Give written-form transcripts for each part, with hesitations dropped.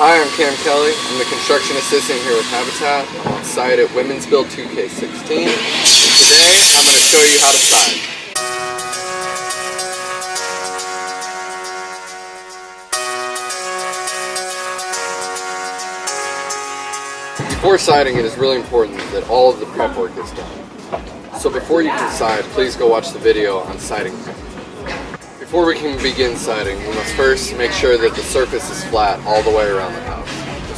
Hi, I'm Cam Kelly. I'm the construction assistant here with Habitat. I'm on site at Women's Build 2K16. And today, I'm going to show you how to side. Before siding, it is really important that all of the prep work is done. So before you can side, please go watch the video on siding prep. Before we can begin siding, we must first make sure that the surface is flat all the way around the house.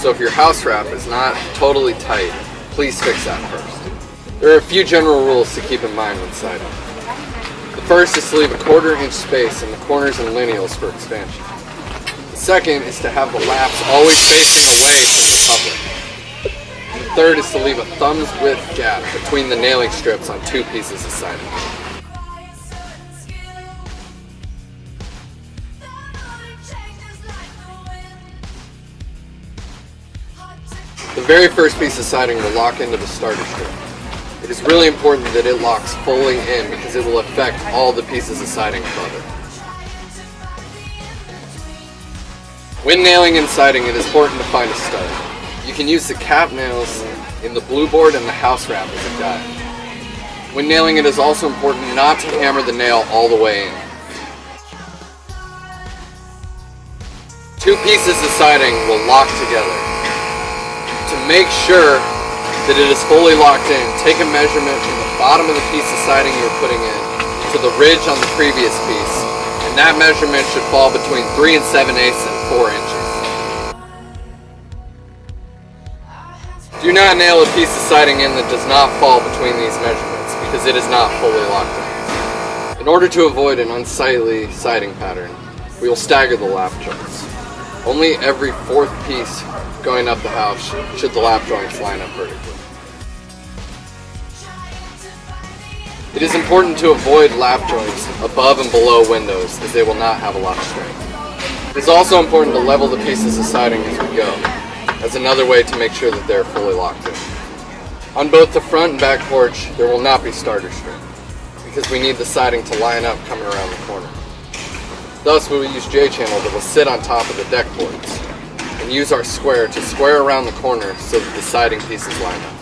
So if your house wrap is not totally tight, please fix that first. There are a few general rules to keep in mind when siding. The first is to leave a 1/4 inch space in the corners and lineals for expansion. The second is to have the laps always facing away from the public. And the third is to leave a thumb's width gap between the nailing strips on 2 pieces of siding. The very first piece of siding will lock into the starter strip. It is really important that it locks fully in because it will affect all the pieces of siding further. When nailing and siding, it is important to find a stud. You can use the cap nails in the blue board and the house wrap as a guide. When nailing, it is also important not to hammer the nail all the way in. 2 pieces of siding will lock together. To make sure that it is fully locked in, take a measurement from the bottom of the piece of siding you're putting in to the ridge on the previous piece, and that measurement should fall between 3 7/8 and 4 inches. Do not nail a piece of siding in that does not fall between these measurements because it is not fully locked in. In order to avoid an unsightly siding pattern, we will stagger the lap joints. Only every 4th piece going up the house should the lap joints line up vertically. It is important to avoid lap joints above and below windows as they will not have a lot of strength. It is also important to level the pieces of siding as we go, as another way to make sure that they are fully locked in. On both the front and back porch, there will not be starter strength because we need the siding to line up coming around the corner. Thus, we will use J-channel that will sit on top of the deck boards and use our square to square around the corner so that the siding pieces line up.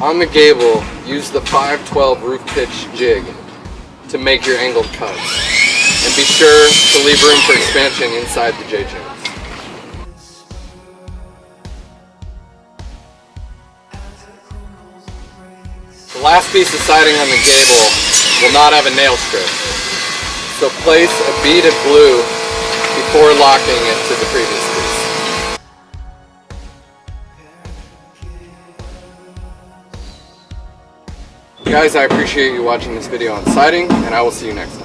On the gable, use the 5/12 roof pitch jig to make your angled cuts, and be sure to leave room for expansion inside the J-channels. The last piece of siding on the gable will not have a nail strip, so place a bead of glue before locking it to the previous piece. Guys, I appreciate you watching this video on siding, and I will see you next time.